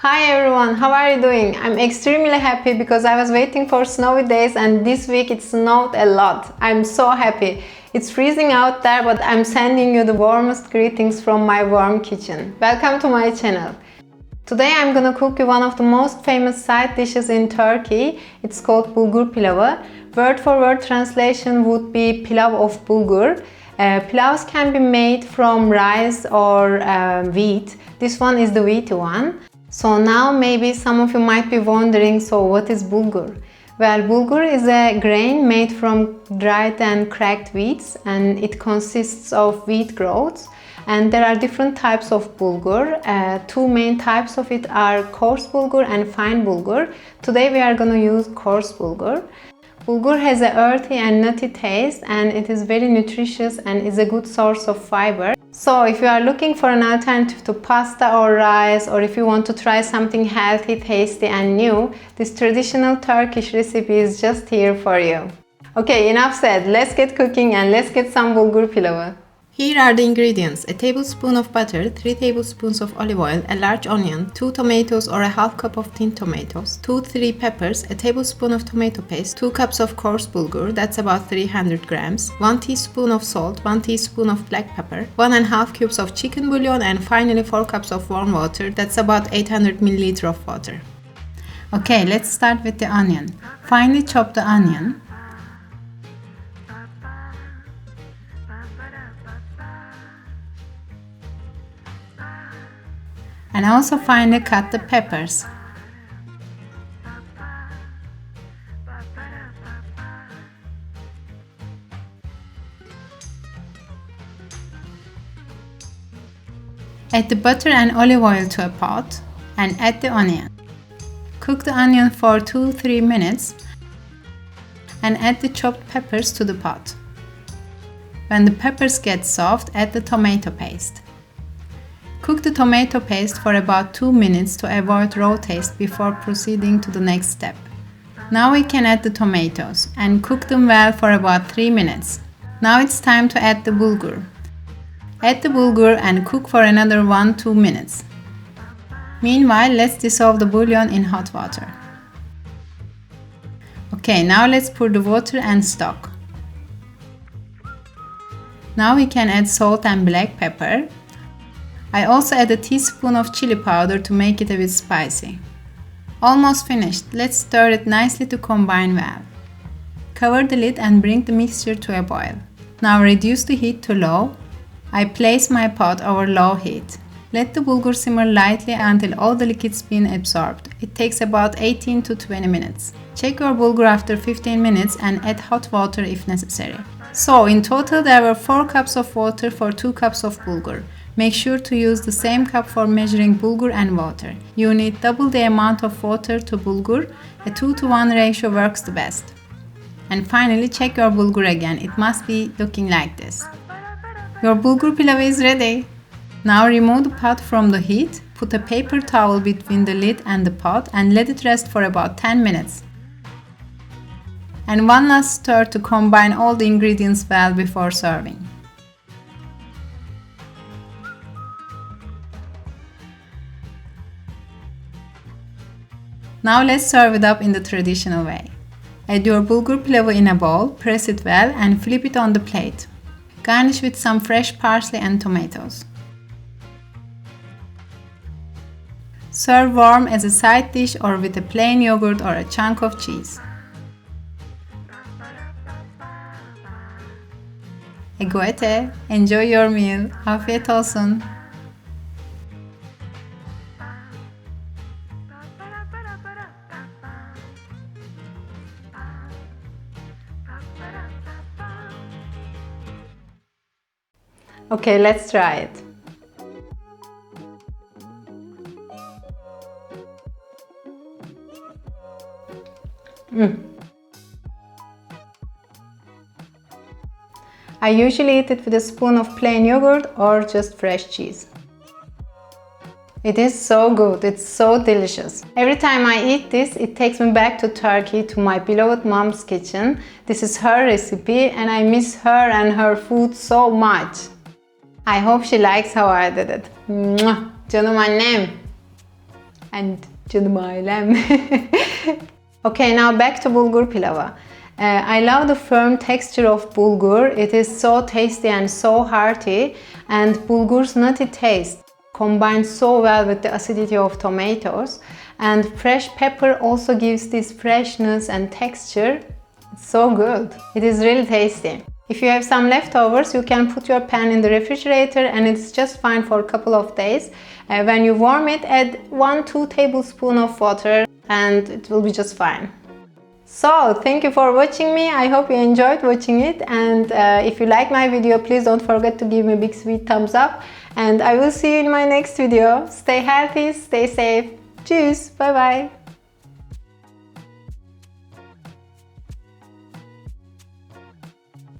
Hi everyone, how are you doing? I'm extremely happy because I was waiting for snowy days and this week it snowed a lot. I'm so happy. It's freezing out there, but I'm sending you the warmest greetings from my warm kitchen. Welcome to my channel. Today I'm gonna cook you one of the most famous side dishes in Turkey. It's called Bulgur Pilavı. Word for word translation would be Pilav of Bulgur. Pilavs can be made from rice or wheat. This one is the wheaty one. So now maybe some of you might be wondering, so what is bulgur? Well, bulgur is a grain made from dried and cracked wheats, and it consists of wheat groats. And there are different types of bulgur. Two main types of it are coarse bulgur and fine bulgur. Today we are going to use coarse bulgur. Bulgur has an earthy and nutty taste, and it is very nutritious and is a good source of fiber. So if you are looking for an alternative to pasta or rice, or if you want to try something healthy, tasty and new, this traditional Turkish recipe is just here for you. Okay, enough said. Let's get cooking and let's get some bulgur pilavı. Here are the ingredients: a tablespoon of butter, 3 tablespoons of olive oil, a large onion, 2 tomatoes or a half cup of tinned tomatoes, 2-3 peppers, a tablespoon of tomato paste, 2 cups of coarse bulgur, that's about 300 grams, 1 teaspoon of salt, 1 teaspoon of black pepper, 1.5 cubes of chicken bouillon, and finally 4 cups of warm water, that's about 800 ml of water. Okay, let's start with the onion. Finely chop the onion. And also finely cut the peppers. Add the butter and olive oil to a pot and add the onion. Cook the onion for 2-3 minutes and add the chopped peppers to the pot. When the peppers get soft, add the tomato paste. Cook the tomato paste for about 2 minutes to avoid raw taste before proceeding to the next step. Now we can add the tomatoes and cook them well for about 3 minutes. Now it's time to add the bulgur. Add the bulgur and cook for another 1-2 minutes. Meanwhile, let's dissolve the bouillon in hot water. Okay, now let's pour the water and stock. Now we can add salt and black pepper. I also add a teaspoon of chili powder to make it a bit spicy. Almost finished. Let's stir it nicely to combine well. Cover the lid and bring the mixture to a boil. Now reduce the heat to low. I place my pot over low heat. Let the bulgur simmer lightly until all the liquid's been absorbed. It takes about 18 to 20 minutes. Check your bulgur after 15 minutes and add hot water if necessary. So in total there were 4 cups of water for 2 cups of bulgur. Make sure to use the same cup for measuring bulgur and water. You need double the amount of water to bulgur. A 2-to-1 ratio works the best. And finally, check your bulgur again. It must be looking like this. Your bulgur pilavı is ready. Now remove the pot from the heat. Put a paper towel between the lid and the pot and let it rest for about 10 minutes. And one last stir to combine all the ingredients well before serving. Now let's serve it up in the traditional way. Add your bulgur pilavı in a bowl, press it well and flip it on the plate. Garnish with some fresh parsley and tomatoes. Serve warm as a side dish or with a plain yogurt or a chunk of cheese. A Guete, enjoy your meal. Afiyet olsun. Okay, let's try it. I usually eat it with a spoon of plain yogurt or just fresh cheese. It is so good, it's so delicious. Every time I eat this, it takes me back to Turkey, to my beloved mom's kitchen. This is her recipe and I miss her and her food so much. I hope she likes how I did it. Mwah! Canım annem. and canım ailem. Okay, now back to Bulgur Pilavı. I love the firm texture of bulgur. It is so tasty and so hearty, and bulgur's nutty taste combines so well with the acidity of tomatoes, and fresh pepper also gives this freshness and texture. It's so good. It is really tasty. If you have some leftovers, you can put your pan in the refrigerator and it's just fine for a couple of days. When you warm it, add 1-2 tablespoons of water and it will be just fine. So, thank you for watching me. I hope you enjoyed watching it, and if you like my video, please don't forget to give me a big sweet thumbs up, and I will see you in my next video. Stay healthy, stay safe. Tschüss, bye bye.